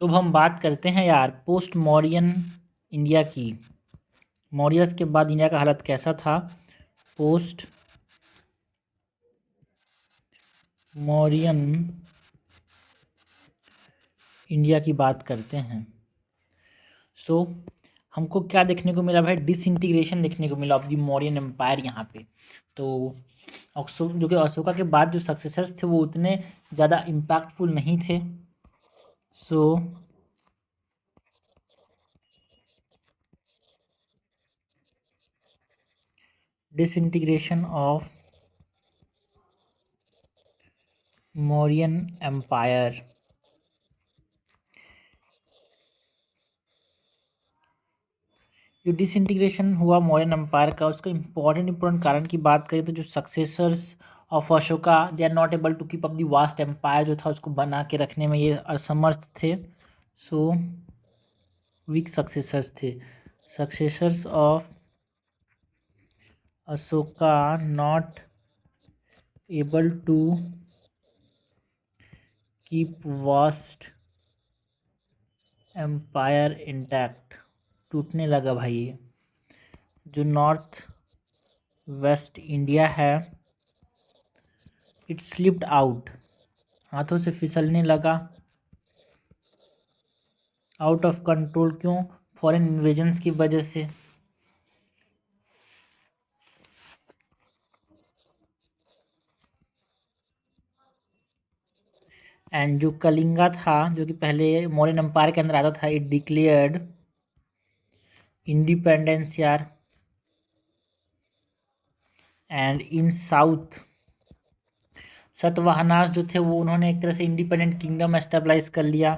तो अब हम बात करते हैं यार पोस्ट मौर्यन इंडिया की। मौर्यस के बाद इंडिया का हालत कैसा था। पोस्ट मौर्यन इंडिया की बात करते हैं। सो हमको क्या देखने को मिला भाई, डिसइंटीग्रेशन देखने को मिला ऑफ द मौर्यन एम्पायर यहाँ पे। तो जो कि अशोका के बाद जो सक्सेसर्स थे वो उतने ज़्यादा इम्पैक्टफुल नहीं थे। सो डिसइंटीग्रेशन ऑफ मौर्यन एम्पायर। जो डिसइंटीग्रेशन हुआ मौर्यन एम्पायर का, उसका इम्पोर्टेंट कारण की बात करें तो जो successors of Ashoka they are not able to keep up the vast empire जो था उसको बना के रखने में ये असमर्थ थे। सो वीक सक्सेसर्स थे। Successors of Ashoka not able to keep vast empire intact. टूटने लगा भाई ये। जो नॉर्थ वेस्ट इंडिया है इट स्लिप्ड आउट, हाथों से फिसलने लगा। आउट ऑफ कंट्रोल क्यों? फॉरेन इन्वेजन्स की वजह से। एंड जो कलिंगा था जो कि पहले मौर्यन एम्पायर के अंदर आता था, इट डिक्लेयर्ड इंडिपेंडेंस यार। एंड इन साउथ सतवाहनास जो थे वो उन्होंने एक तरह से इंडिपेंडेंट किंगडम एस्टेब्लिश कर लिया।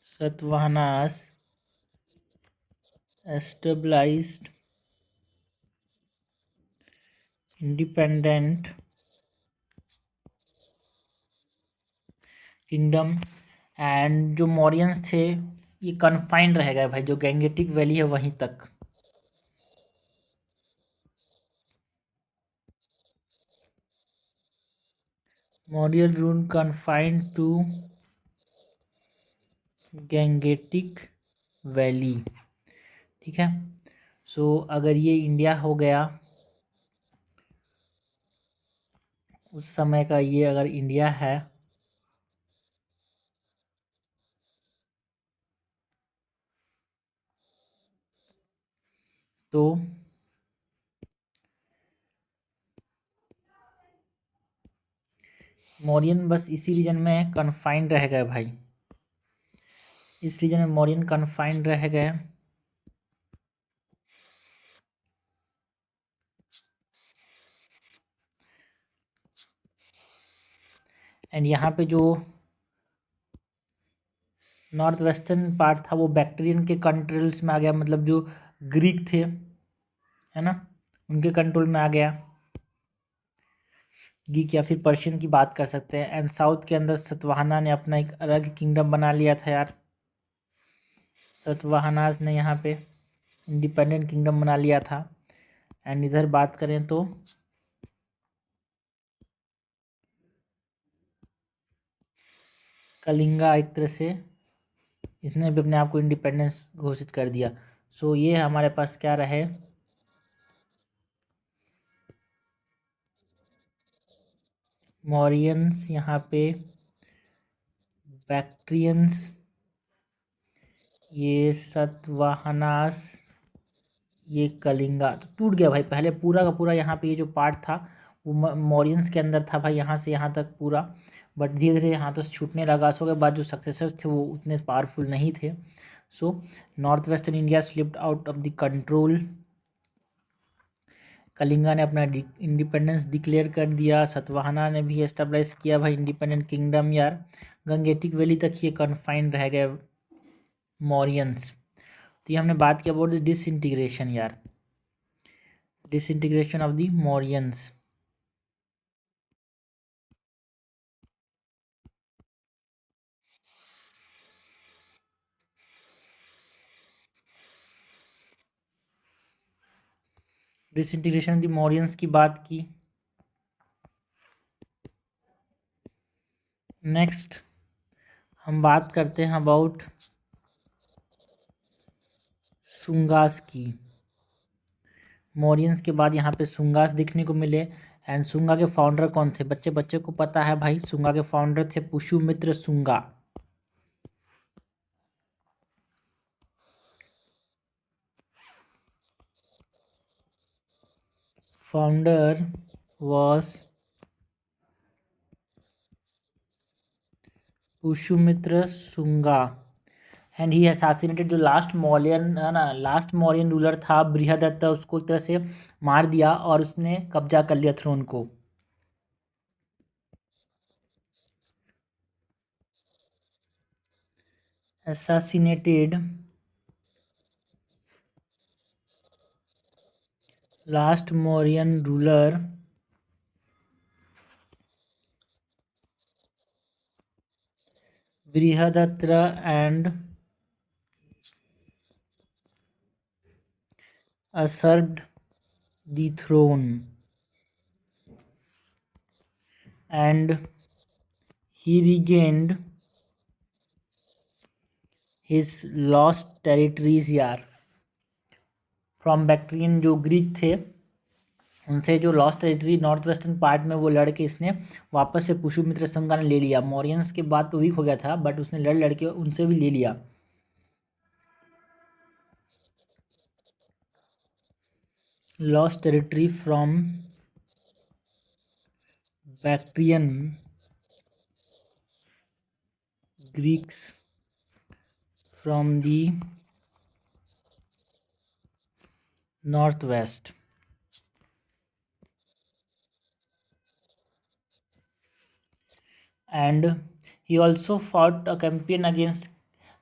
Satavahanas established independent kingdom. And जो मौर्यंस थे ये कन्फाइंड रह गए भाई, जो गैंगेटिक वैली है वहीं तक। Maurya rule confined to gangetic valley. ठीक है। सो अगर ये इंडिया हो गया उस समय का, ये अगर इंडिया है तो मौर्यन बस इसी रीजन में कन्फाइंड रह गए भाई। इस रीजन में मौर्यन कन्फाइंड रह गए। एंड यहाँ पे जो नॉर्थ वेस्टर्न पार्ट था वो बैक्टीरियन के कंट्रोल्स में आ गया, मतलब जो ग्रीक थे है ना उनके कंट्रोल में आ गया। ग्रीक या फिर पर्शियन की बात कर सकते हैं। एंड साउथ के अंदर सतवाहना ने अपना एक अलग किंगडम बना लिया था यार। सतवाहनास ने यहाँ पे इंडिपेंडेंट किंगडम बना लिया था। एंड इधर बात करें तो कलिंगा एक तरह से इसने भी अपने आप को इंडिपेंडेंस घोषित कर दिया। सो ये हमारे पास क्या रहे, मौर्यंस यहाँ पे, बैक्ट्रियंस, ये सतवाहनास, ये कलिंगा। तो टूट गया भाई पहले पूरा का पूरा। यहाँ पे ये जो पार्ट था वो मौर्यंस के अंदर था भाई, यहाँ से यहाँ तक पूरा। बट धीरे धीरे यहाँ तो छूटने लगा। सो के बाद जो सक्सेसर्स थे वो उतने पावरफुल नहीं थे। So north western India slipped out of the control. Kalinga ने अपना इंडिपेंडेंस डिक्लेयर कर दिया। सतवाहना ने भी एस्टेब्लिश किया भाई इंडिपेंडेंट किंगडम यार। गंगेटिक वैली तक ये कन्फाइंड रह गए मौर्यंस। तो ये हमने बात किया अबाउट द डिसइंटीग्रेशन यार, disintegration of the Mauryans. Disintegration of the Mauryans की बात की। नेक्स्ट हम बात करते हैं अबाउट सुंगास की। मौर्यंस के बाद यहाँ पे सुंगास दिखने को मिले। एंड सुंगा के फाउंडर कौन थे? बच्चे बच्चे को पता है भाई, सुंगा के फाउंडर थे Pushyamitra Sunga. Founder was Pushyamitra Sunga and he assassinated जो लास्ट मौर्यन है ना, लास्ट मौर्यन रूलर था बृहदत्त, उसको एक तरह से मार दिया और उसने कब्जा कर लिया थ्रोन को। assassinated last Mauryan ruler Brihadatra and usurped the throne, and he regained his lost territories यार फ्रॉम बैक्ट्रियन जो ग्रीक थे उनसे जो lost territory north western part में वो लड़के इसने वापस से पुष्यमित्र सुंगा ने ले लिया। मौर्यंस के बाद तो वीक हो गया था बट उसने लड़ के उनसे भी ले लिया। Lost territory from Bactrian Greeks from the north west and he also fought a campaign against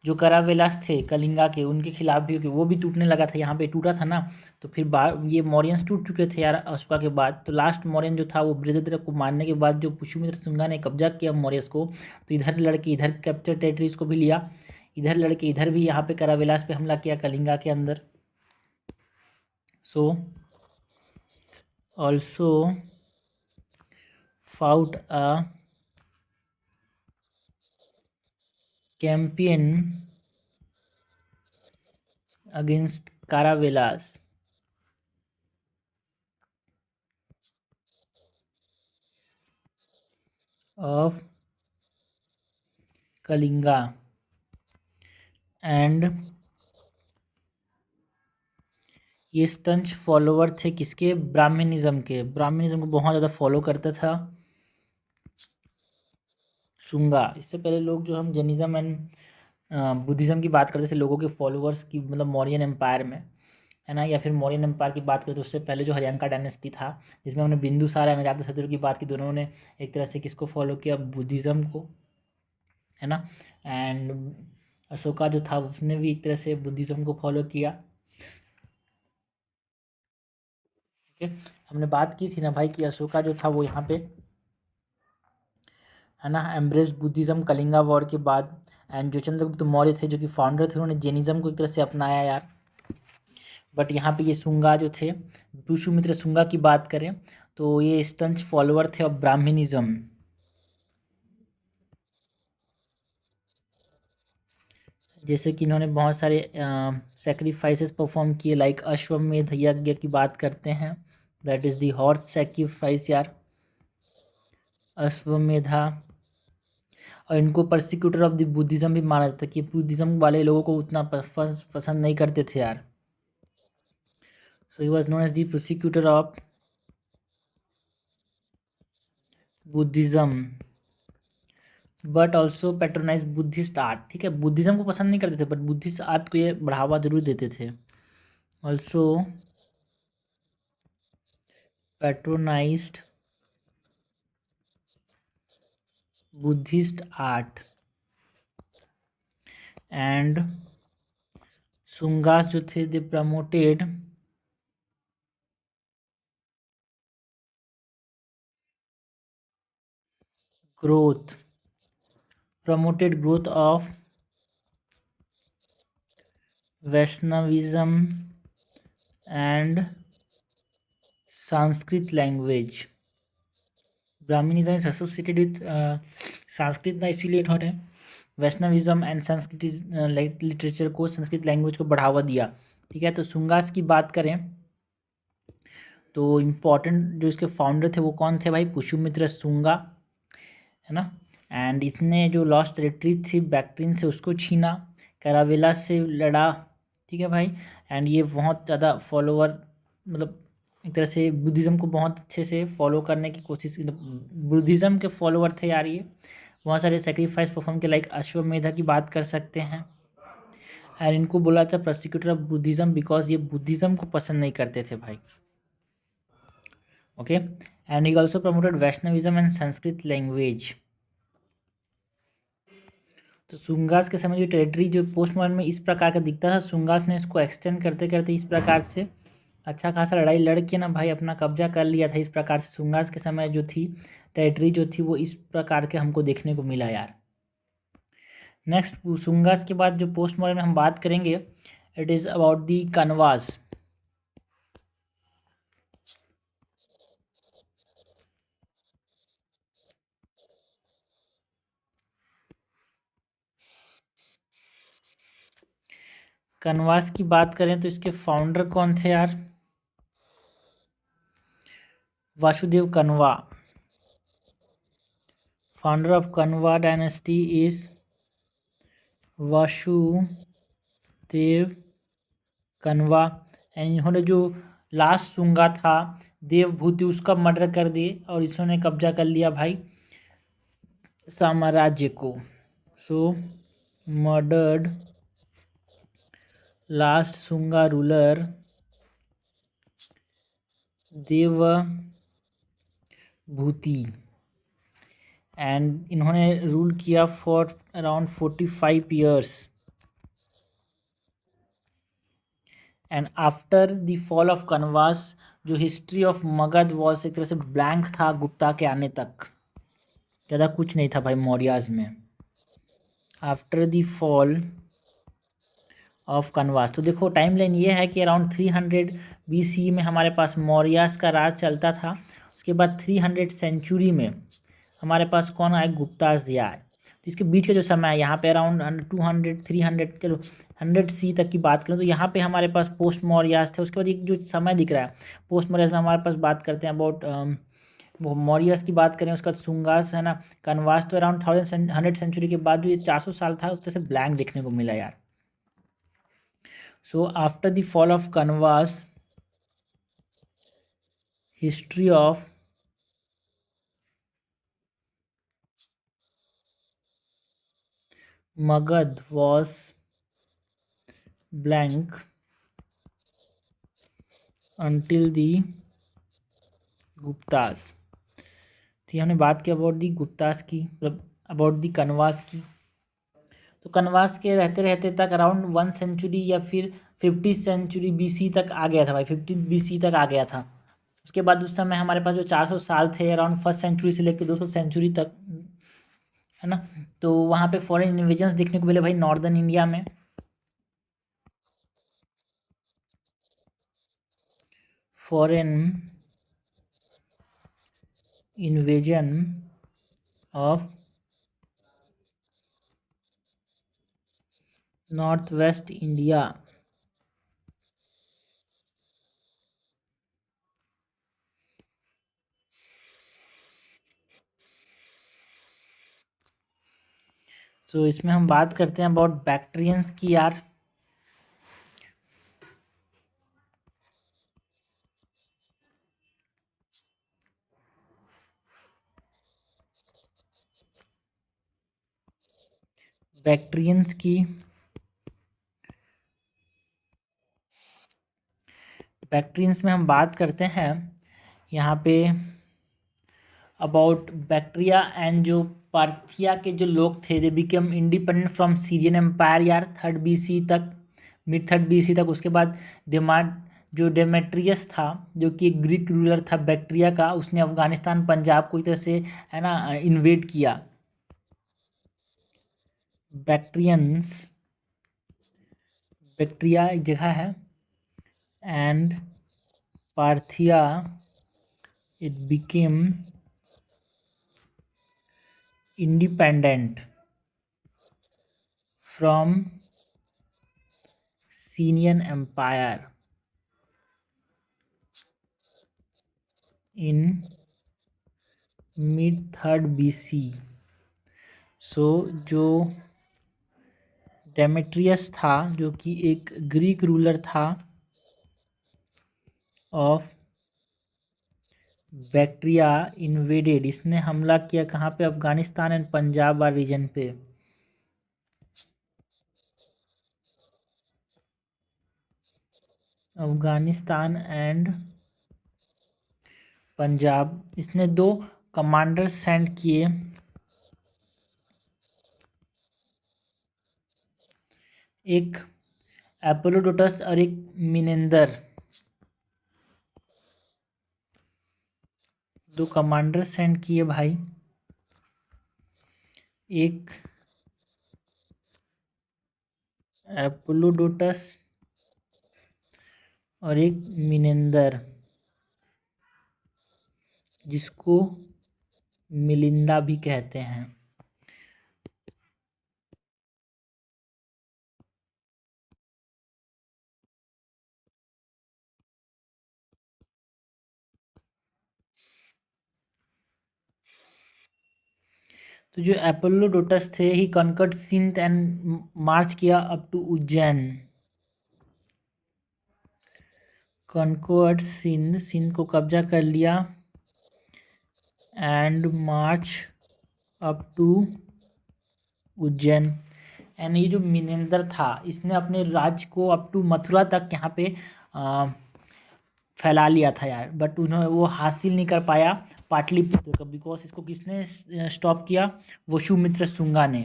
जो करावेलास थे कलिंगा के, उनके खिलाफ भी, वो भी टूटने लगा था। यहाँ पे टूटा था ना, तो फिर ये मौर्यंस टूट चुके थे यार अशोका के बाद। तो लास्ट मौर्यन जो था वो बृहदत्त को मारने के बाद जो पुष्यमित्र सुंगा ने कब्जा किया मौर्यस को, तो इधर लड़के इधर कैप्चर टेरिटरीज को भी लिया, इधर लड़के इधर भी यहाँ पे करावेलास पे हमला किया कलिंगा के अंदर। So also fought a campaign against Caravelas of Kalinga and ये स्टंच फॉलोवर थे किसके? ब्राह्मणिज्म के। ब्राह्मणिज्म को बहुत ज़्यादा फॉलो करता था सुंगा। इससे पहले लोग जो हम जैनिज्म एंड बुद्धिज़्म की बात करते थे लोगों के फॉलोअर्स की, मतलब मौर्यन एम्पायर में, है ना, या फिर मौर्यन एम्पायर की बात करें तो उससे पहले जो हरियांका डायनेस्टी था जिसमें हमने बिंदुसार एंड अजातशत्रु की बात की, दोनों ने एक तरह से किसको फॉलो किया? बुद्धिज़्म को, है ना। एंड अशोका जो था उसने भी एक तरह से बुद्धिज़्म को फॉलो किया। ठीक है, हमने बात की थी ना भाई कि अशोका जो था वो यहाँ पे, है ना, एम्ब्रेस बुद्धिज़्म कलिंगा वॉर के बाद। एंड जो चंद्रगुप्त मौर्य थे जो कि फाउंडर थे, उन्होंने जैनिज्म को एक तरह से अपनाया यार। बट यहाँ पे ये सुंगा जो थे, पुष्यमित्र सुंगा की बात करें तो ये स्टंच फॉलोअर थे ऑफ ब्राह्मणिज्म। जैसे कि इन्होंने बहुत सारे सेक्रीफाइसेस परफॉर्म किए, लाइक अश्वमेध यज्ञ की बात करते हैं, that is the horse sacrifice यार, अश्वमेधा। और इनको परसिक्यूटर ऑफ द बुद्धिज़्म भी माना जाता है कि बुद्धिज़्म वाले लोगों को उतना पसंद नहीं करते थे यार। So he was known as the prosecutor of Buddhism but also patronise Buddhist art. ठीक है, बुद्धिज़्म को पसंद नहीं करते थे बट बुद्धिस्ट आर्ट को ये बढ़ावा जरूर देते थे। Also patronised Buddhist art and Sungas जो थे they promoted growth of Vaishnavism and Sanskrit language. Brahmanism is associated with Sanskrit ना, इसीलिए इन्होंने वैष्णविज्म एंड संस्कृत लिटरेचर को, संस्कृत लैंग्वेज को बढ़ावा दिया। ठीक है, तो शुंगास की बात करें तो इम्पॉर्टेंट जो इसके फाउंडर थे वो कौन थे भाई? पुष्यमित्र शुंगा, है ना। एंड इसने जो लॉस्ट टेरिटरी थी बैक्ट्रियन से उसको छीना, कैरावेला से लड़ा। ठीक है भाई। एंड ये बहुत ज़्यादा फॉलोवर, मतलब एक तरह से बुद्धिज़्म को बहुत अच्छे से फॉलो करने की कोशिश, बुद्धिज़्म के फॉलोवर थे यार ये। बहुत सारे सेक्रीफाइस परफॉर्म के, लाइक अश्वमेधा की बात कर सकते हैं। एंड इनको बोला था प्रोसिक्यूटर ऑफ बुद्धिज़्म बिकॉज ये बुद्धिज़्म को पसंद नहीं करते थे भाई। Okay. And he also promoted Vaishnavism and Sanskrit language. तो शुंगास के समय जो टेरिटरी जो पोस्ट मॉडर्न में इस प्रकार का दिखता था, शुंगास ने इसको एक्सटेंड करते करते इस प्रकार से अच्छा खासा लड़ाई लड़ के ना भाई अपना कब्जा कर लिया था। इस प्रकार से शुंगास के समय जो थी टेरिटरी जो थी वो इस प्रकार के हमको देखने को मिला यार। नेक्स्ट शुंगास के बाद जो पोस्ट मॉडर्न में हम बात करेंगे, it is about the Kanwas. Kanwas की बात करें तो इसके फाउंडर कौन थे यार? वासुदेव कनवा। फाउंडर ऑफ कनवा डायनेस्टी इज वासुदेव कनवा। एंड इन्होंने जो लास्ट शुंगा था देवभूति उसका मर्डर कर दिए और इसने कब्जा कर लिया भाई साम्राज्य को। So murdered last Shunga ruler Devabhuti. And इन्होंने रूल किया for around 45 years. And after the fall of Kanvas जो हिस्ट्री ऑफ मगध वॉज एक तरह से ब्लैंक था गुप्ता के आने तक, ज़्यादा कुछ नहीं था भाई मौर्याज में। After the fall of Kanwas, तो देखो टाइम लाइन ये है कि अराउंड 300 BC में हमारे पास मौर्यास का राज चलता था। उसके बाद 300 सेंचुरी में हमारे पास कौन आए? गुप्तास जी आए। तो इसके बीच का जो समय है यहाँ पे अराउंड 200 300 चलो 100 C तक की बात करें तो यहाँ पे हमारे पास पोस्ट मौर्यास थे। उसके बाद एक जो समय दिख रहा है पोस्ट मौर्यास में हमारे पास बात करते हैं अबाउट वो मौर्यस की बात करें, उसका शुंगास है ना, कनवास तो अराउंड 1100 सेंचुरी के बाद जो ये 400 साल था उससे ब्लैंक देखने को मिला यार। So after the fall of Kanwas, history of Magad was blank until the Guptas। तो हमने बात की अबाउट दी गुप्तास की, मतलब अबाउट दी कनवास की। तो कनवास के रहते रहते तक अराउंड 1 सेंचुरी या फिर 50 सेंचुरी BC तक आ गया था भाई, 50 BC तक आ गया था। उसके बाद उस समय हमारे पास जो 400 साल थे अराउंड 1st सेंचुरी से लेकर 200 सेंचुरी तक, है ना। तो वहाँ पे फॉरेन इन्वेजन्स देखने को मिले भाई नॉर्दर्न इंडिया में। Foreign invasion of north west India. So इसमें हम बात करते हैं अबाउट बैक्ट्रियंस की यार। बैक्ट्रियंस की बैक्ट्रियंस में हम बात करते हैं यहाँ पे अबाउट बैक्ट्रिया एंड जो पार्थिया के जो लोग थे they become independent from Syrian empire यार 3rd BC तक, मिड 3rd BC तक। उसके बाद जो डेमेट्रियस था जो कि एक ग्रीक रूलर था बैक्ट्रिया का, उसने अफगानिस्तान पंजाब को एक तरह से है ना इन्वेड किया। बैक्ट्रिया एक जगह है and Parthia it became independent from Sinian Empire in mid 3rd BC. सो जो डेमेट्रियस था, जो कि एक ग्रीक रूलर था ऑफ बैक्ट्रिया, इन्वेडेड, इसने हमला किया कहाँ पे? अफगानिस्तान एंड पंजाब वाले रीजन पे। अफगानिस्तान एंड पंजाब। इसने 2 कमांडर्स सेंड किए, एक एपोलोडोटस और एक मिनेंदर। 2 कमांडर सेंड किए भाई, एक एपोलोडोटस और एक मिनेंदर, जिसको मिलिंदा भी कहते हैं। तो जो एपोलोडोटस थे, he conquered Sindh and march किया up to Ujjain. Conquered Sindh, Sindh को कब्जा कर लिया, and march up to Ujjain. And ये जो मिनेंदर था, इसने अपने राज्य को अप टू मथुरा तक यहाँ पे फैला लिया था यार, बट उन्होंने वो हासिल नहीं कर पाया पाटलिपुत्र का, बिकॉज इसको किसने स्टॉप किया? वसुमित्र शुंगा ने।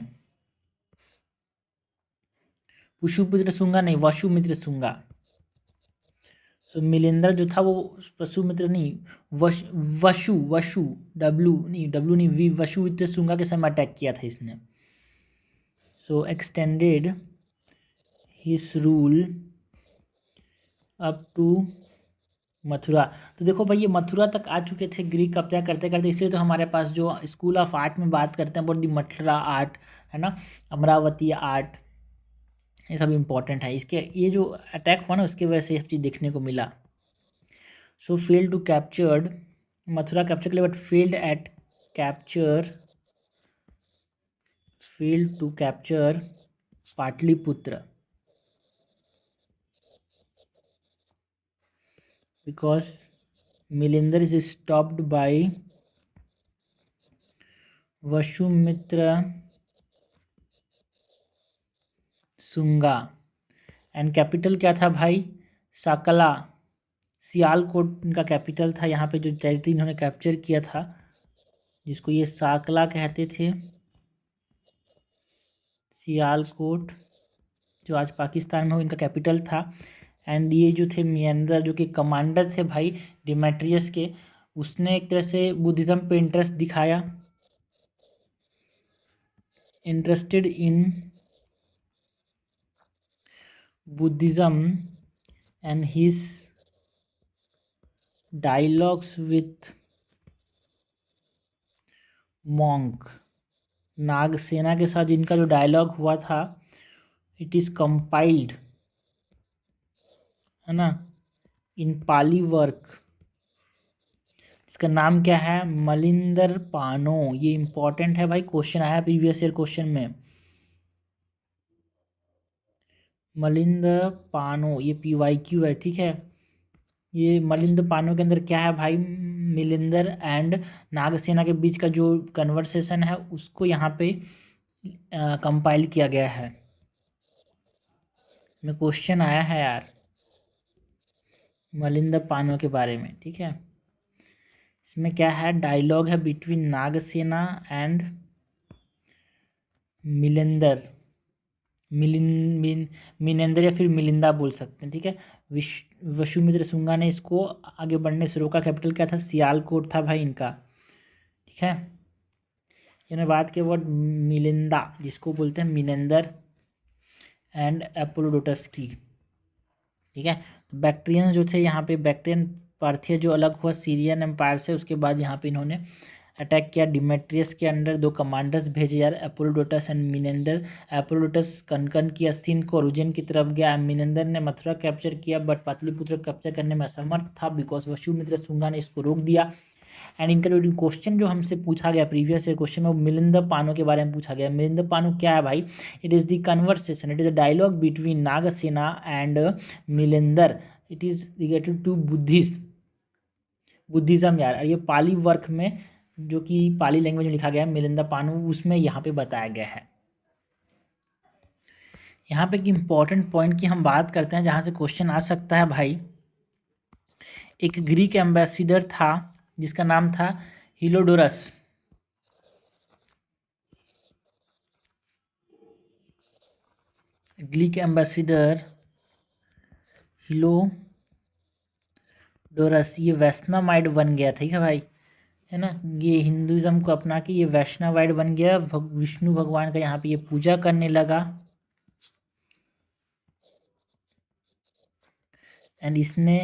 पुष्यमित्र शुंगा नहीं, वसुमित्र शुंगा। तो मिलिंदर जो था वो वसुमित्र नहीं, वशु वशु डब्लू नहीं वी, वसुमित्र शुंगा के समय अटैक किया था इसने। So extended his rule up to Mathura. तो देखो भाई, ये मथुरा तक आ चुके थे ग्रीक कब्जा करते करते, इसलिए तो हमारे पास जो स्कूल ऑफ आर्ट में बात करते हैं अबाउट दी मथुरा आर्ट, है ना, अमरावती आर्ट, ये सब इम्पोर्टेंट है। इसके ये जो अटैक हुआ ना, उसकी वजह से ये सब चीज़ देखने को मिला। So failed to captured, Mathura capture के लिए, but failed at capture, failed to capture Pataliputra, because Milinder is stopped by Vasumitra Shunga. And capital क्या था भाई? साकला, सियालकोट इनका कैपिटल था। यहाँ पे जो टेरिटरी इन्होंने कैप्चर किया था, जिसको ये साकला कहते थे, सियालकोट, जो आज पाकिस्तान में हो, इनका कैपिटल था। एंड ये जो थे मिनेंदर, जो कि कमांडर थे भाई डिमेट्रियस के, उसने एक तरह से बुद्धिज्म पे इंटरेस्ट दिखाया, interested in Buddhism and his dialogues with monk. Nagasena के साथ इनका जो डायलॉग हुआ था, इट इज़ कंपाइल्ड, है ना, इन पाली वर्क। इसका नाम क्या है? मलिंदर पानो। ये इंपॉर्टेंट है भाई, क्वेश्चन आया प्रीवियस ईयर क्वेश्चन में। मलिंदर पानो, ये PYQ है, ठीक है। ये मलिंदर पानो के अंदर क्या है भाई? मिलिंदर एंड नागसेना के बीच का जो कन्वर्सेशन है, उसको यहाँ पे कंपाइल किया गया है। में क्वेश्चन आया है यार मलिंदर पानो के बारे में, ठीक है। इसमें क्या है? डायलॉग है बिटवीन नागसेना एंड मिलिंदर, मिनेंदर या फिर मिलिंदा बोल सकते हैं, ठीक है। वसुमित्र शुंगा ने इसको आगे बढ़ने से रोका। कैपिटल क्या था? सियालकोट था भाई इनका, ठीक है। मैंने बात की वर्ड मिलिंदा, जिसको बोलते हैं मिनेंदर एंड एपोलोडोटस की, ठीक है। बैक्ट्रियन जो थे यहाँ पे, बैक्ट्रियन पार्थिया जो अलग हुआ सीरियन एम्पायर से, उसके बाद यहाँ पे इन्होंने अटैक किया। डिमेट्रियस के अंडर 2 कमांडर्स भेजे यार, अपोलोडोटस एंड मिनेंडर। अपोलोडोटस कनकन की अस्तीन को ओरिजिन की तरफ गया। मिनेंडर ने मथुरा कैप्चर किया बट पाटलिपुत्र कैप्चर करने में असमर्थ था बिकॉज वसुमित्र शुंगा ने इसको रोक दिया। एंड इनका जो क्वेश्चन जो हमसे पूछा गया प्रीवियस ईयर क्वेश्चन में, वो मिलिंद पानो के बारे में पूछा गया। मिलिंद पानो क्या है भाई? It is the conversation, it is a dialogue between Nagasena and Milinder. It is related to Buddhism यार। और ये पाली वर्क में, जो कि पाली लैंग्वेज में लिखा गया है, मिलिंद पानो, उसमें यहाँ पे बताया गया है। यहाँ पे एक इम्पॉर्टेंट पॉइंट की हम बात करते हैं जहाँ से क्वेश्चन आ सकता है भाई। एक ग्रीक एम्बेसिडर था जिसका नाम था हिलोडोरस। ग्रीक एम्बेसिडर हिलोडोरस, ये वैष्णवाइट बन गया, ठीक है भाई, है ना। ये हिंदुज़म को अपना के ये वैष्णवाइट बन गया, विष्णु भगवान का यहाँ पे ये पूजा करने लगा। एंड इसने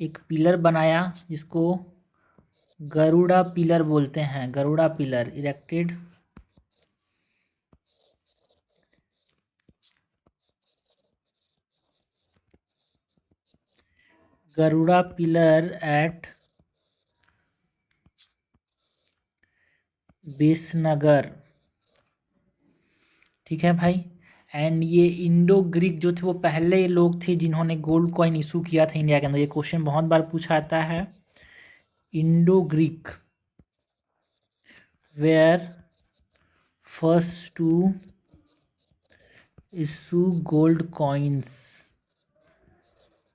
एक पिलर बनाया जिसको गरुड़ा पिलर बोलते हैं। Garuda pillar erected Garuda pillar at Besnagar, ठीक है भाई। एंड ये इंडो ग्रीक जो थे वो पहले लोग थे जिन्होंने गोल्ड कॉइन इशू किया था इंडिया के अंदर। ये क्वेश्चन बहुत बार पूछा जाता है। Indo Greek were first to issue gold coins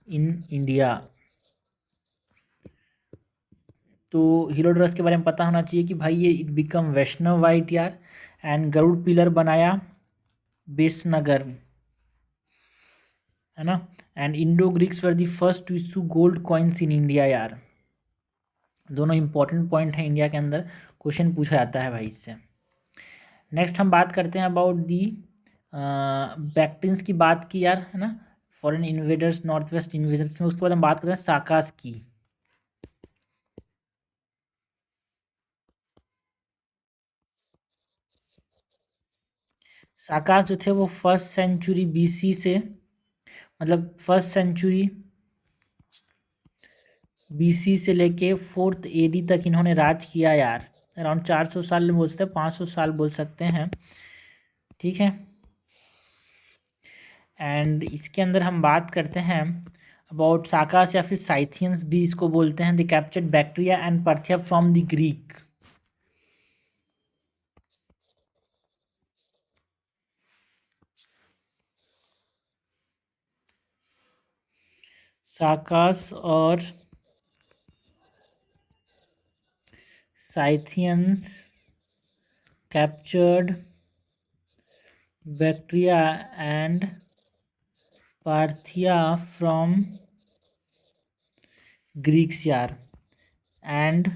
in India. तो हीरोडोरस के बारे में पता होना चाहिए कि भाई ये इट बिकम वैष्णव वाइट यार। एंड गरुड़ पिलर बनाया बेसनगर, है ना। And Indo Greeks were the first to issue gold coins in India यार। दोनों इंपॉर्टेंट पॉइंट है इंडिया के अंदर, क्वेश्चन पूछा जाता है भाई इससे। नेक्स्ट हम बात करते हैं अबाउट दी बैक्ट्रियंस की बात की यार, है ना, foreign invaders, north west invaders में। उसके बाद हम बात करते हैं साकास की। साकास जो थे वो फर्स्ट सेंचुरी बीसी से, मतलब फर्स्ट सेंचुरी बीसी से लेके 4th एडी तक इन्होंने राज किया यार। अराउंड 400 साल बोल सकते हैं, 500 साल बोल सकते हैं, ठीक है। एंड इसके अंदर हम बात करते हैं अबाउट साकास या फिर साइथियंस भी इसको बोलते हैं। The captured Bactria and Parthia from the Greek. Sakas और Scythians captured Bactria and Parthia from Greeks यार। And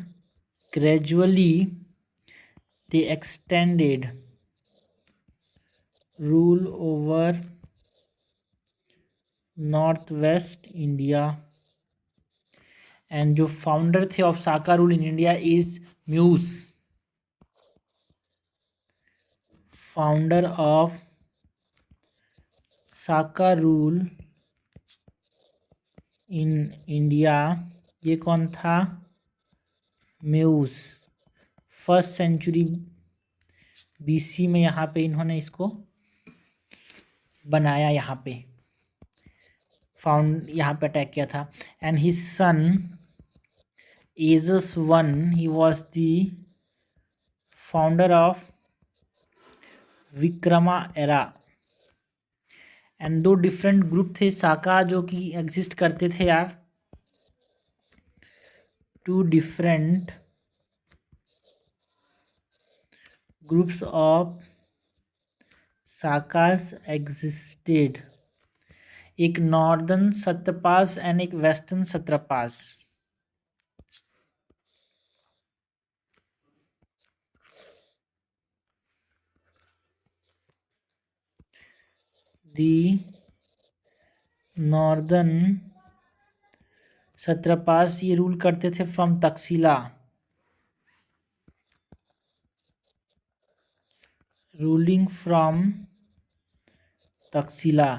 gradually they extended rule over north west India. And जो फाउंडर थे of Saka rule in India is Maues. Founder of Saka rule in India, ये कौन था? म्यूस। First century BC में यहाँ पे इन्होंने इसको बनाया, यहाँ पे यहाँ पे अटैक किया था। And his son Azes one, he was the founder of Vikrama era. And 2 different group थे साका जो कि एग्जिस्ट करते थे यार। 2 different groups of Sakas existed, एक नॉर्दर्न सत्रपास एंड एक western satrapas. The northern satrapas ये रूल करते थे from Takshashila, ruling from Takshashila.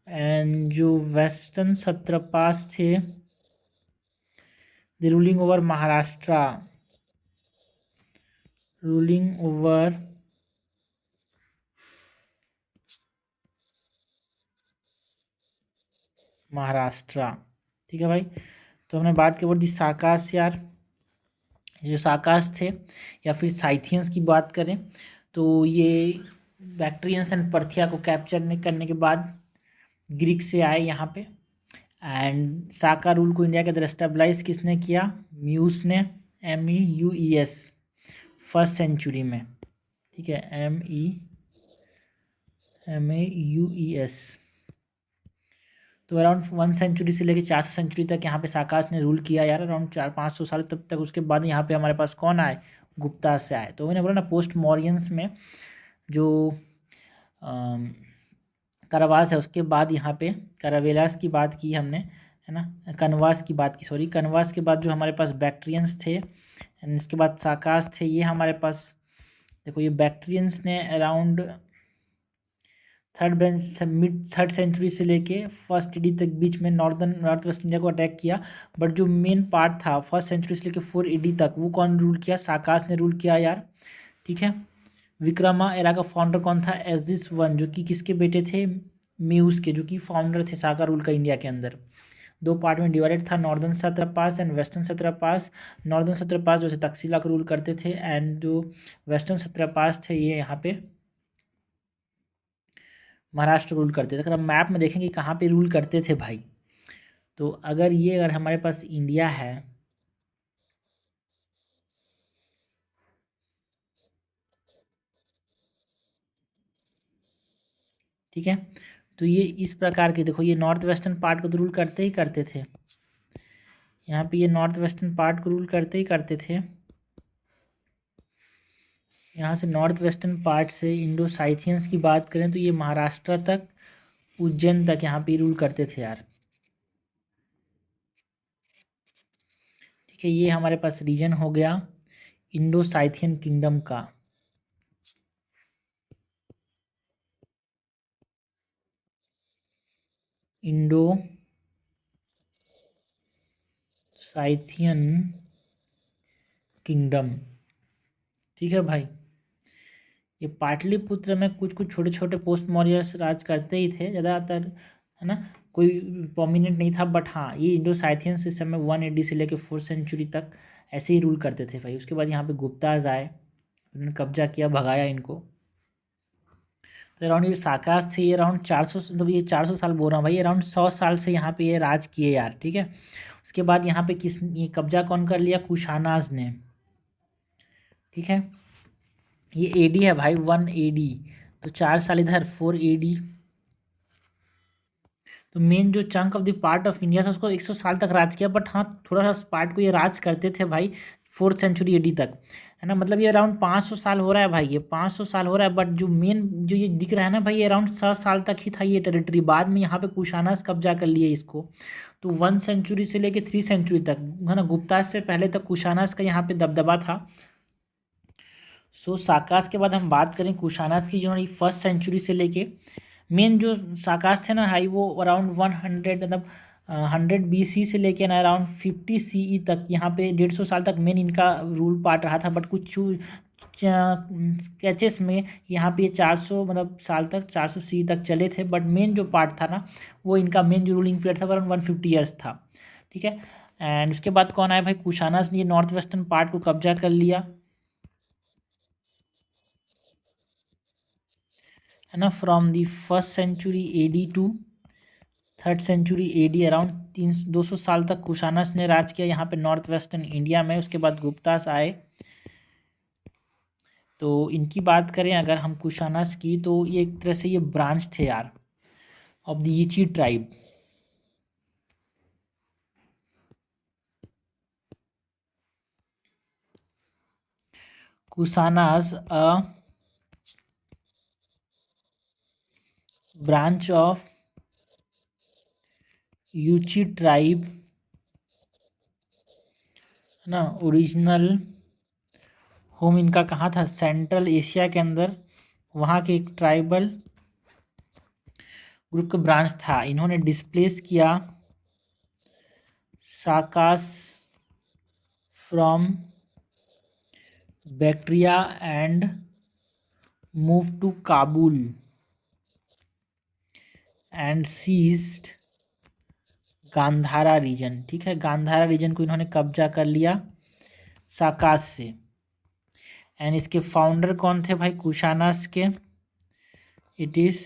And जो वेस्टर्न सत्रपास थे the ruling over Maharashtra, ruling over Maharashtra. ठीक है भाई। तो हमने बात की दी साकास यार, जो साकास थे या फिर साइथियंस की बात करें तो ये बैक्ट्रियंस एंड पर्थिया को कैप्चर करने के बाद ग्रीक से आए यहाँ पे। एंड साका रूल को इंडिया के अंदर स्टेबलाइज किसने किया? म्यूस ने, MEUES, फर्स्ट सेंचुरी में। ठीक है, MEUES। तो अराउंड 1 सेंचुरी से लेकर 400 सेंचुरी तक यहाँ पे साकास ने रूल किया यार, अराउंड 400-500 साल तब तक। उसके बाद यहाँ पे हमारे पास कौन आए? गुप्ता से आए। तो मैंने बोला ना पोस्ट मौर्यंस में जो करवास है, उसके बाद यहाँ पे करावेलास की बात की हमने, है ना, कनवास की बात की, सॉरी कनवास के बाद जो हमारे पास बैक्ट्रियंस थे, एंड इसके बाद साकास थे। ये हमारे पास देखो, ये बैक्ट्रियंस ने अराउंड मिड थर्ड सेंचुरी से लेके फर्स्ट AD तक बीच में नॉर्थ वेस्ट इंडिया को अटैक किया। बट जो मेन पार्ट था फर्स्ट सेंचुरी से लेके 4 AD तक, वो कौन रूल किया? साकास ने रूल किया यार। ठीक है। विक्रमा एरा का फाउंडर कौन था? एजिस वन, जो कि किसके बेटे थे? म्यूस के, जो कि फाउंडर थे साका रूल का इंडिया के अंदर। 2 पार्ट में डिवाइडेड था, northern satrapas and western सत्रपास। Northern सत्रपास जो थे तक्षशिला को रूल करते थे, एंड जो वेस्टर्न सत्रपास थे ये यहाँ पे महाराष्ट्र रूल करते थे। अगर हम मैप में देखेंगे कहाँ पे रूल करते थे भाई, तो अगर हमारे पास इंडिया है, ठीक है, तो ये इस प्रकार के देखो, ये नॉर्थ वेस्टर्न पार्ट को तो रूल करते ही करते थे। यहाँ पे ये नॉर्थ वेस्टर्न पार्ट को रूल करते ही करते थे। यहाँ से नॉर्थ वेस्टर्न पार्ट से इंडो साइथियंस की बात करें तो ये महाराष्ट्र तक, उज्जैन तक यहाँ पे रूल करते थे यार। ठीक है, ये हमारे पास रीजन हो गया इंडो साइथियन किंगडम का। Indo Scythian kingdom. ठीक है भाई। ये पाटलिपुत्र में कुछ कुछ छोटे छोटे पोस्ट मौर्य राज करते ही थे ज़्यादातर, है ना, कोई प्रोमिनेंट नहीं था। बट हाँ, ये इंडो साइथियंस इस समय 1 AD से लेकर 4th सेंचुरी तक ऐसे ही रूल करते थे भाई। उसके बाद यहाँ पे गुप्ताज आए, उन्होंने कब्जा किया, भगाया इनको। तो अराउंड ये साकास थे, ये अराउंड 400, मतलब ये 400 साल बोल रहा हूँ भाई, अराउंड 100 साल से यहाँ पे ये राज किए यार। ठीक है। उसके बाद यहाँ पे ये कब्जा कौन कर लिया? कुशानाज ने। ठीक है, ये AD है भाई, 1 AD। तो 4 साल इधर, 4 AD। तो मेन जो chunk of the part of India था उसको 100 साल तक राज किया। बट हाँ, थोड़ा सा पार्ट को ये राज करते थे भाई 4th सेंचुरी AD तक, है ना। मतलब ये अराउंड 500 साल हो रहा है भाई, ये 500 साल हो रहा है। बट जो मेन जो ये दिख रहा है ना भाई, ये अराउंड 100 साल तक ही था ये टेरिटरी। बाद में यहाँ पे कुशानास कब्जा कर लिए इसको। तो 1 सेंचुरी से लेके 3 सेंचुरी तक, है ना, गुप्ता से पहले तक कुशानास का यहाँ पे दबदबा था। सो साकास के बाद हम बात करें कुशानास की, जो फर्स्ट सेंचुरी से लेके मेन जो साकास थे ना भाई, वो अराउंड 100, मतलब 100 BC से लेके ना अराउंड 50 CE तक, यहाँ पे 150 साल तक मेन इनका रूल पार्ट रहा था। बट कुछ स्केचेस में यहाँ पे 400, मतलब साल तक 400 CE तक चले थे। बट मेन जो पार्ट था ना, वो इनका मेन जो रूलिंग पीरियड था अराउंड 150 ईयर्स था। ठीक है। एंड उसके बाद कौन आया भाई? कुशानास ने ये नॉर्थ वेस्टर्न पार्ट को कब्जा कर लिया, है ना, from the 1st century AD to 3rd century AD। Around 200 साल तक कुशानस ने राज किया यहाँ पे नॉर्थ वेस्टर्न इंडिया में। उसके बाद गुप्तास आए। तो इनकी बात करें अगर हम कुशानस की, तो ये एक तरह से ये ब्रांच थे यार of the Yuezhi tribe. Kushanas a branch of Yuezhi tribe, है ना। ओरिजिनल होम इनका कहाँ था? सेंट्रल एशिया के अंदर वहाँ के एक ट्राइबल ग्रुप का ब्रांच था। इन्होंने डिस्प्लेस किया Sakas from Bactria and move to Kabul and seized Gandhara region. ठीक है, गांधारा रीजन को इन्होंने कब्जा कर लिया साकास से। एंड इसके फाउंडर कौन थे भाई कुशानास के? इट इज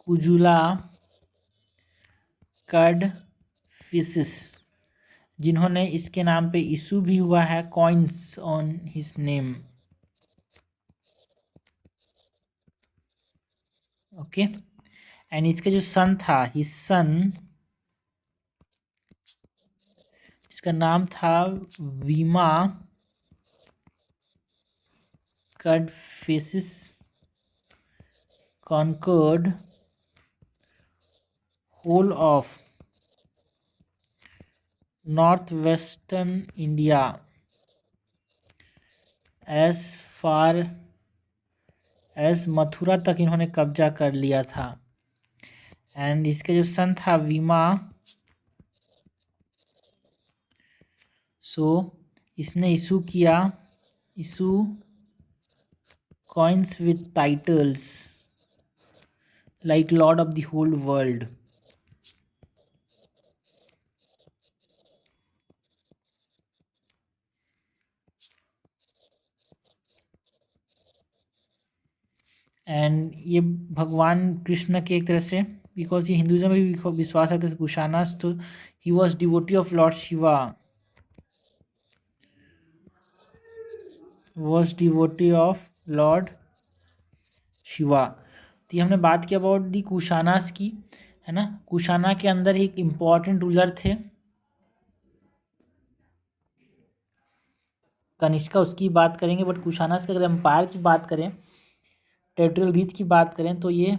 कुजुला कडफिसिस, जिन्होंने इसके नाम पे इशू भी हुआ है coins on his name. Okay, and इसका जो सन था, हिज सन, इसका नाम था वीमा कडफिसिस, conquered whole of northwestern India as far as Mathura तक इन्होंने कब्जा कर लिया था। एंड इसके जो सन था वीमा, सो इसने इशू किया coins with titles like lord of the whole world। And ये भगवान कृष्ण के एक तरह से, बिकॉज ये हिंदुइज्म में भी विश्वास रखते थे कुशानास, तो he was devotee of lord Shiva, was devotee of lord Shiva. तो ये हमने बात की अबाउट दी कुशानास की, है ना। कुशाना के अंदर एक इम्पॉर्टेंट रूलर थे कनिष्का, उसकी बात करेंगे। बट कुशानास के अगर एम्पायर की बात करें, टेरिटोरियल रीच की बात करें, तो ये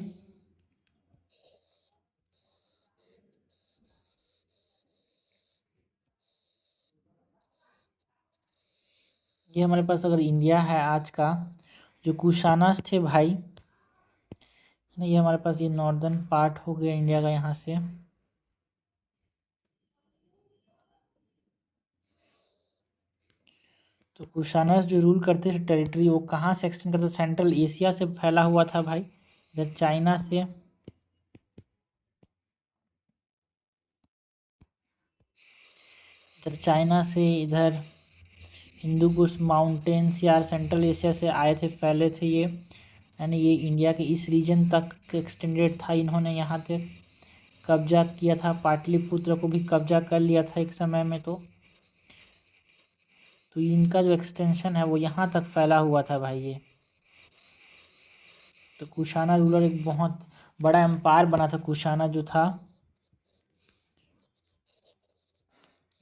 हमारे पास अगर इंडिया है आज का, जो कुशानास थे भाई, ये हमारे पास ये नॉर्दर्न पार्ट हो गया इंडिया का यहाँ से। तो कुशानास जो रूल करते थे टेरिटरी, वो कहाँ से एक्सटेंड करते? सेंट्रल एशिया से फैला हुआ था भाई, इधर चाइना से, इधर हिंदू कुश माउंटेन्स यार सेंट्रल एशिया से आए थे, फैले थे ये। यानी ये इंडिया के इस रीजन तक एक्सटेंडेड था। इन्होंने यहाँ पे कब्जा किया था, पाटलिपुत्र को भी कब्जा कर लिया था एक समय में। तो इनका जो एक्सटेंशन है वो यहाँ तक फैला हुआ था भाई ये। तो कुशाना रूलर एक बहुत बड़ा एम्पायर बना था कुशाना जो था,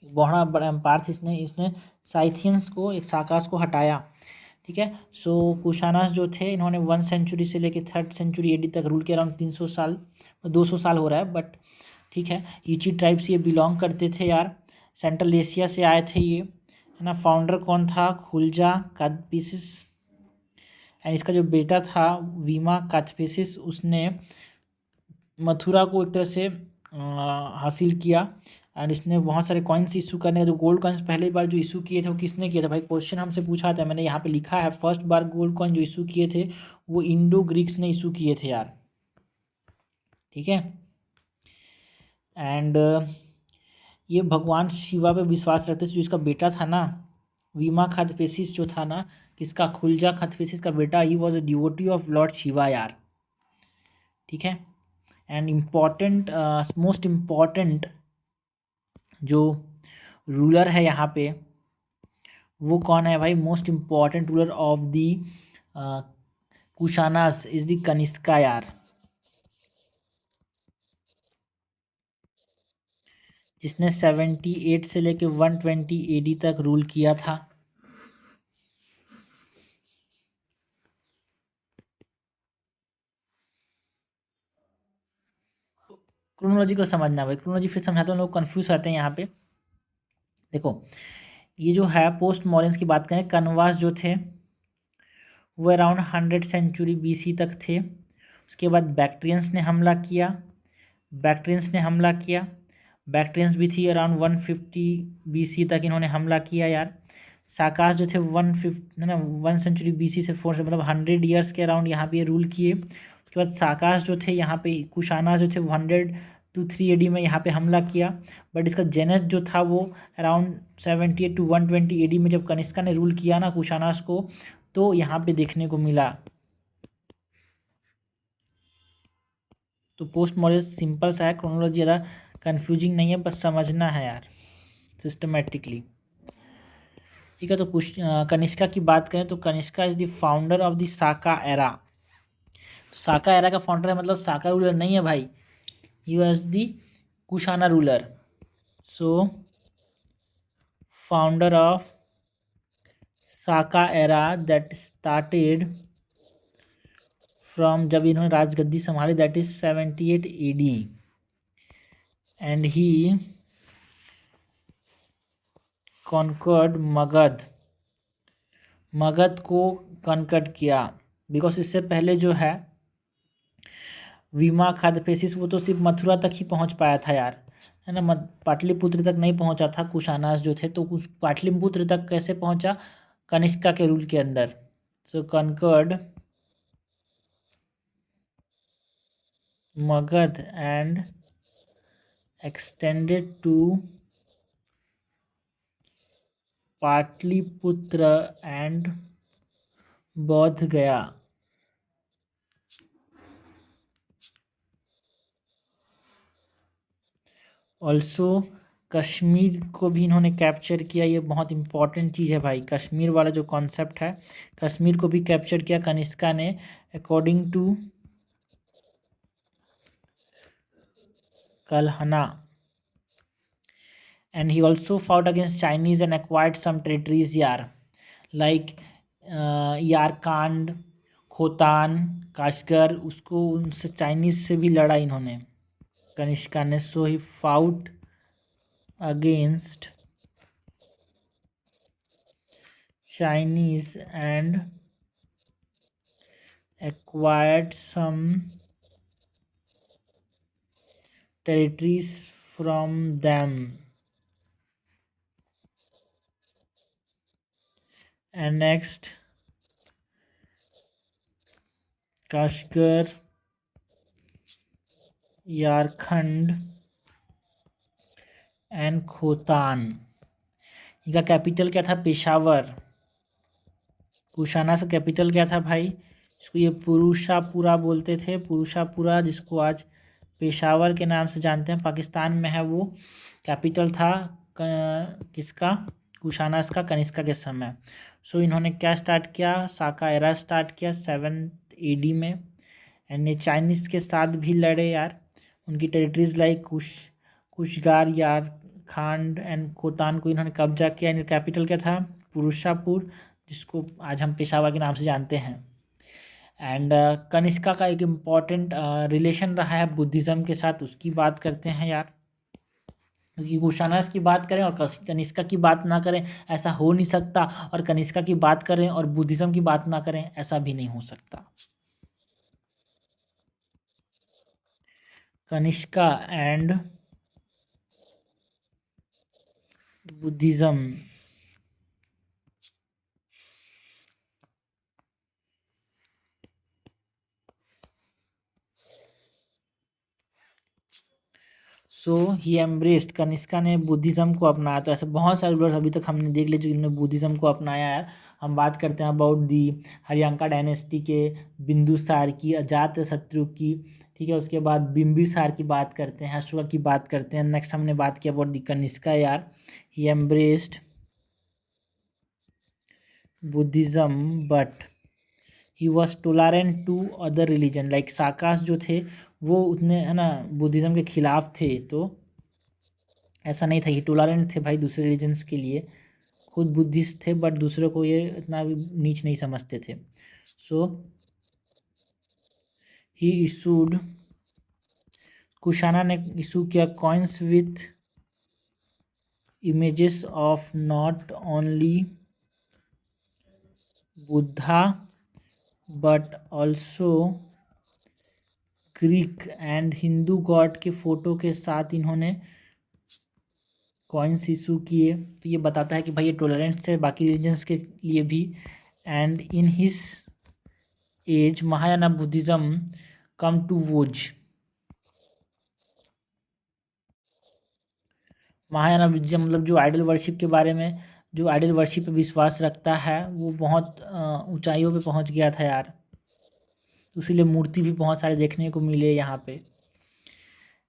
बहुत बड़ा एम्पायर था। इसने साइथियंस को, एक साकास को हटाया। ठीक है, सो कुशानास जो थे, इन्होंने 1 सेंचुरी से लेकर 3rd सेंचुरी एडी तक रूल किया। अराउंड 300 साल, 200 साल हो रहा है, बट ठीक है। ईची ट्राइब से ये बिलोंग करते थे यार, सेंट्रल एशिया से आए थे ये, है ना। फाउंडर कौन था? खुलजा कादफिसिस। एंड इसका जो बेटा था वीमा कादफिसिस, उसने मथुरा को एक तरह से हासिल किया। एंड इसने बहुत सारे कॉइन्स इशू करने का, जो गोल्ड कॉइन्स पहली बार जो इशू किए थे वो किसने किया था भाई? क्वेश्चन हमसे पूछा था, मैंने यहाँ पे लिखा है। फर्स्ट बार गोल्ड कॉइन जो इशू किए थे वो इंडो ग्रीक्स ने इशू किए थे यार। ठीक है, एंड ये भगवान शिवा पे विश्वास रखते थे। जो इसका बेटा था ना वीमा कादफिसिस जो था ना, किसका? खुलजा कादफिसिस का बेटा, he was a devotee of lord Shiva यार। ठीक है, एंड इम्पॉर्टेंट, मोस्ट इम्पॉर्टेंट जो रूलर है यहाँ पे वो कौन है भाई? Most important ruler of the Kushanas is the Kanishka यार, जिसने 78 से लेके 120 एडी तक रूल किया था। क्रोनोलॉजी को समझना भाई, क्रोनोलॉजी फिर समझाते हैं, लोग कंफ्यूज रहते हैं यहाँ पे। देखो, ये जो है पोस्ट मॉडर्न्स की बात करें, कनवास जो थे वो अराउंड 100 सेंचुरी बीसी तक थे। उसके बाद बैक्ट्रियंस ने हमला किया। बैक्ट्रियंस भी थी अराउंड 150 बीसी तक इन्होंने हमला किया यार। साकास जो थे 150 ना 1 सेंचुरी बीसी से 4 से मतलब 100 ईयर्स के अराउंड यहाँ पे रूल किए। उसके बाद साकास जो थे यहाँ पे कुशाना जो थे 100 to 3 AD में यहाँ पे हमला किया। बट इसका जेनेथ जो था वो अराउंड 78 to 120 AD में जब कनिष्का ने रूल किया ना कुशानास को, तो यहाँ पे देखने को मिला। तो पोस्ट मॉडर्न सिंपल सा है, क्रोनोलॉजी ज़्यादा कन्फ्यूजिंग नहीं है, बस समझना है यार सिस्टमेटिकली। ठीक है, तो कुछ कनिष्का की बात करें तो Kanishka is the founder of the Saka era. तो साका एरा का फाउंडर है मतलब साका रूलर नहीं है भाई, he was the Kushana ruler. So founder of Saka era that started from जब इन्होंने राजगद्दी संभाली that is 78 AD and he conquered Magadh को कॉन्कर्ड किया। बिकॉज इससे पहले जो है वीमा खाद्यपेसिस वो तो सिर्फ मथुरा तक ही पहुंच पाया था यार, है ना, पाटलिपुत्र तक नहीं पहुंचा था कुशानास जो थे। तो कुछ पाटलिपुत्र तक कैसे पहुंचा, कनिष्का के रूल के अंदर। So conquered Magadha and extended to Pataliputra and Bodh Gaya. Also Kashmir को भी इन्होंने कैप्चर किया। ये बहुत इंपॉर्टेंट चीज़ है भाई, कश्मीर वाला जो कॉन्सेप्ट है, कश्मीर को भी कैप्चर किया कनिष्का ने according to Kalhana. And he also fought against Chinese and acquired some territories यार, लाइक यारकांड, खोतान, काशगर, उसको उनसे चाइनीज से भी लड़ा इन्होंने कनिष्का ने। So he fought against Chinese and acquired some territories from them. And next, Kashgar, Yarkhand and Khotan. इनका capital क्या था, पेशावर। कुशाना से कैपिटल क्या था भाई, इसको ये पुरुषापुरा बोलते थे, पुरुषापुरा, जिसको आज पेशावर के नाम से जानते हैं, पाकिस्तान में है वो। कैपिटल था किसका, कुशानास का, कनिष्का के समय। सो इन्होंने क्या स्टार्ट किया, साका एरा स्टार्ट किया 7 AD में। एंड ये चाइनीज़ के साथ भी लड़े यार, उनकी टेरिटरीज लाइक कुशगार, यार खांड एंड खोतान को इन्होंने कब्जा किया। इनका कैपिटल क्या था, पुरुषापुर, जिसको आज हम पेशावर के नाम से जानते हैं। एंड कनिष्का का एक इम्पॉर्टेंट रिलेशन रहा है बुद्धिज़्म के साथ, उसकी बात करते हैं यार। क्योंकि कुशानास की बात करें और कनिष्का की बात ना करें ऐसा हो नहीं सकता, और कनिष्का की बात करें और बुद्धिज़्म की बात ना करें ऐसा भी नहीं हो सकता। Kanishka and Buddhism. So he embraced, Kanishka ने बुद्धिज़्म को अपनाया। तो ऐसे बहुत सारे रूलर्स अभी तक हमने देख लिए जिन्होंने बुद्धिज़्म को अपनाया है। हम बात करते हैं अबाउट दी हरियांका डायनेस्टी के, बिंदुसार की, अजातशत्रु की, ठीक है। उसके बाद बिंबिसार की बात करते हैं, अशोका की बात करते हैं। नेक्स्ट हमने बात किया अबाउट दी कनिष्का यार, he embraced Buddhism but he was tolerant to other religion, like Sakas जो थे वो उतने, है ना, बुद्धिज़्म के खिलाफ थे। तो ऐसा नहीं था, ये टोलरेंट थे भाई दूसरे रिलीजन्स के लिए, खुद बुद्धिस्ट थे बट दूसरों को ये इतना भी नीच नहीं समझते थे। सो ही इशूड, कुशाना ने इशू किया coins with images of not only Buddha but also Greek and Hindu God के फोटो के साथ इन्होंने कॉइन्स इशू किए। तो ये बताता है कि भाई ये टॉलरेंस है बाकी रिलीजन्स के लिए भी। And in his age Mahayana Buddhism came to वोज। महायाना बुद्धिज्म मतलब जो आइडल वर्शिप के बारे में, जो आइडल वर्शिप पे विश्वास रखता है वो बहुत ऊंचाइयों पे पहुंच गया था यार। तो इसीलिए मूर्ति भी बहुत सारे देखने को मिले यहाँ पे।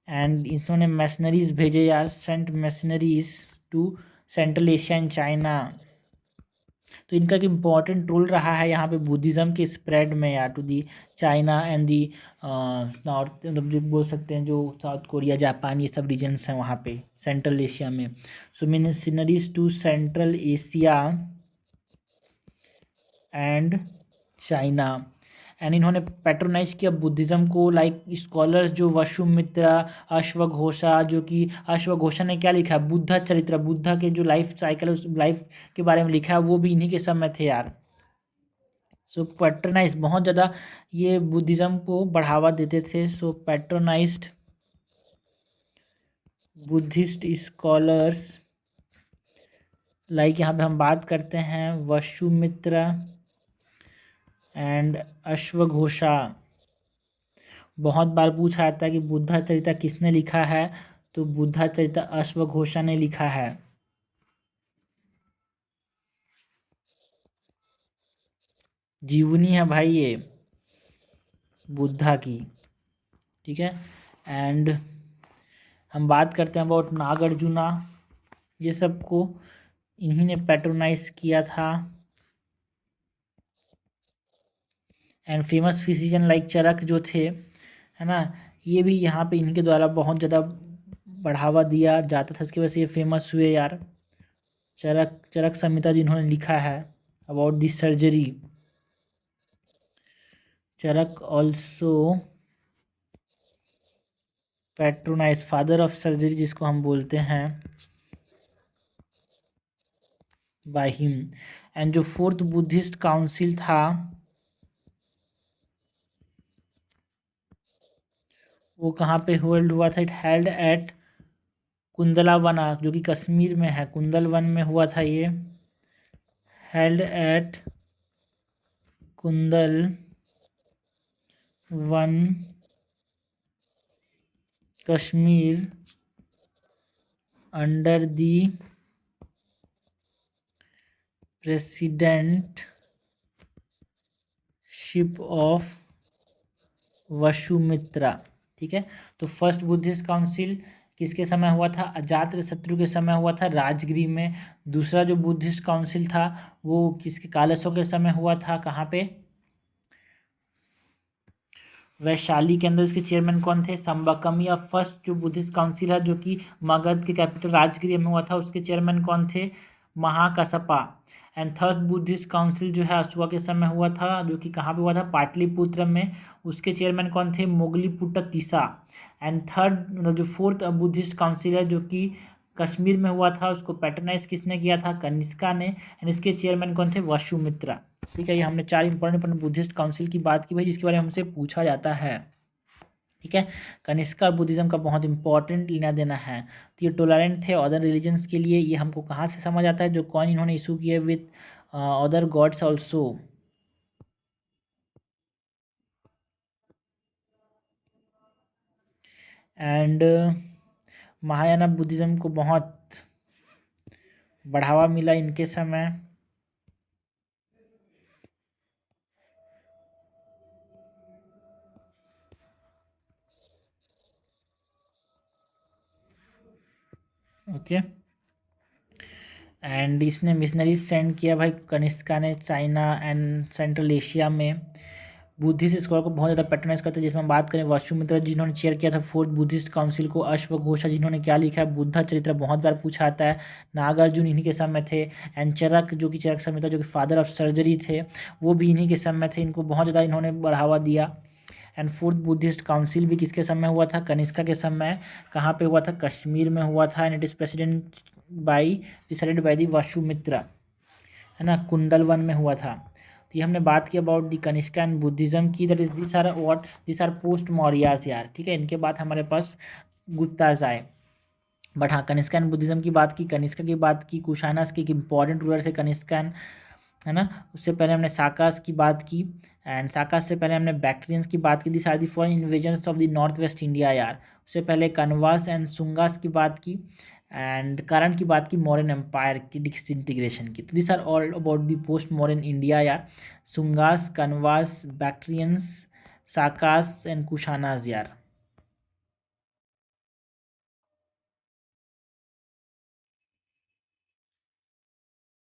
एंड इन्होंने मैशनरीज भेजे यार, sent missionaries to central Asia and China. तो इनका एक इम्पॉर्टेंट रोल रहा है यहाँ पे बुद्धिज़्म के स्प्रेड में यार, to the China and the north, मतलब जो बोल सकते हैं जो साउथ कोरिया जापान ये सब रीजन्स हैं वहाँ पे सेंट्रल एशिया में। So missionaries to central Asia and China. And इन्होंने पैट्रोनाइज किया बुद्धिज़्म को, लाइक स्कॉलर्स जो वसुमित्रा, अश्वघोषा, जो कि अश्वघोषा ने क्या लिखा है, बुद्धा चरित्र, बुद्धा के जो लाइफ साइकिल उस लाइफ के बारे में लिखा है वो भी इन्हीं के समय थे यार। सो पैट्रोनाइज बहुत ज़्यादा ये बुद्धिज़्म को बढ़ावा देते थे। सो पैट्रोनाइज्ड बुद्धिस्ट स्कॉलर्स, लाइक यहाँ पे हम बात करते हैं वसुमित्रा एंड अश्वघोषा। बहुत बार पूछा जाता है कि बुद्धा चरित्र किसने लिखा है, तो बुद्धा चरित्र अश्वघोषा ने लिखा है। जीवनी है भाई ये बुद्धा की, ठीक है। एंड हम बात करते हैं अबाउट नागार्जुना, ये सब को इन्हीं ने पैट्रोनाइज किया था। एंड फेमस फिजिशियन लाइक चरक जो थे, है ना, ये भी यहाँ पे इनके द्वारा बहुत ज़्यादा बढ़ावा दिया जाता था, इसकी वजह से ये फेमस हुए यार। चरक चरक संहिता जिन्होंने लिखा है about this surgery. Charak also patronize father of surgery जिसको हम बोलते हैं बाय हिम। एंड जो फोर्थ बुद्धिस्ट काउंसिल था वो कहाँ पे होल्ड हुआ था, इट हेल्ड एट कुंदलावना जो कि कश्मीर में है, कुंदलवन में हुआ था ये। Held at Kundalvan Kashmir under the presidentship of Vasumitra, ठीक है। तो फर्स्ट बुद्धिस्ट काउंसिल किसके समय हुआ था, अजातशत्रु के समय हुआ था राजगिरी में। दूसरा जो बुद्धिस्ट काउंसिल था वो किसके, कालसों के समय हुआ था, कहाँ पे, वैशाली के अंदर। उसके चेयरमैन कौन थे, संबकम। या फर्स्ट जो बुद्धिस्ट काउंसिल है जो कि मगध के कैपिटल राजगिरी में हुआ था, उसके चेयरमैन कौन थे, महाकसपा। एंड थर्ड बुद्धिस्ट काउंसिल जो है अशोका के समय हुआ था, जो कि कहाँ पे हुआ था, पाटलिपुत्र में। उसके चेयरमैन कौन थे, मोगलीपुट्ट तीसा। एंड थर्ड जो फोर्थ बुद्धिस्ट काउंसिल है जो कि कश्मीर में हुआ था, उसको पैटर्नाइज किसने किया था, कनिष्का ने। एंड इसके चेयरमैन कौन थे, वसुमित्रा। ठीक है, ये हमने 4 इंपॉर्टेंट बुद्धिस्ट काउंसिल की बात की भाई, जिसके बारे में हमसे पूछा जाता है। ठीक है, कनिष्का और बुद्धिज्म का बहुत इंपॉर्टेंट लेना देना है। तो ये टॉलरेंट थे अदर रिलीजन्स के लिए। ये हमको कहाँ से समझ आता है, जो कॉइन इन्होंने इशू किए with other gods also. And Mahayana Buddhism को बहुत बढ़ावा मिला इनके समय। ओके, एंड इसने मिशनरीज सेंड किया भाई कनिष्का ने चाइना एंड सेंट्रल एशिया में। बुद्धिस्ट स्कॉलर को बहुत ज़्यादा पैट्रोनाइज करते हैं, जिसमें हम बात करें वसुमित्रा जिन्होंने चेयर किया था फोर्थ बुद्धिस्ट काउंसिल को, अश्वघोषा जिन्होंने क्या लिखा है, बुद्धा चरित्र बहुत बार पूछा आता है, नागार्जुन इन्हीं के समय थे। एंड चरक जो कि चरक संहिता जो कि फादर ऑफ सर्जरी थे वो भी इन्हीं के समय थे, इनको बहुत ज़्यादा इन्होंने बढ़ावा दिया। एंड फोर्थ बुद्धिस्ट काउंसिल भी किसके समय हुआ था, कनिष्का के समय। कहाँ पे हुआ था, कश्मीर में हुआ था। And it is president decided by the Vasumitra, है ना, कुंडलवन में हुआ था। तो ये हमने बात की about the Kanishka and Buddhism की, that is this are what, this are post Mauryas यार, ठीक है। इनके बाद हमारे पास गुप्ताज आए। बट हाँ, कनिष्का एंड बुद्धिज्म की बात की, कनिष्का की बात की, कुशानास की, एक इंपॉर्टेंट रूलर से कनिष्का एंड, है ना। उससे पहले हमने साकास की बात की, एंड साकास से पहले हमने बैक्ट्रियंस की बात की, दी सारी foreign invasions of the north west India यार। उससे पहले कनवास एंड सुंगास की बात की, एंड कारण की बात की मॉडर्न एम्पायर की डिसइंटीग्रेशन की। तो this are all about the post modern India यार, सुंगास, कनवास, बैक्ट्रियंस, साकास एंड कुशानास यार।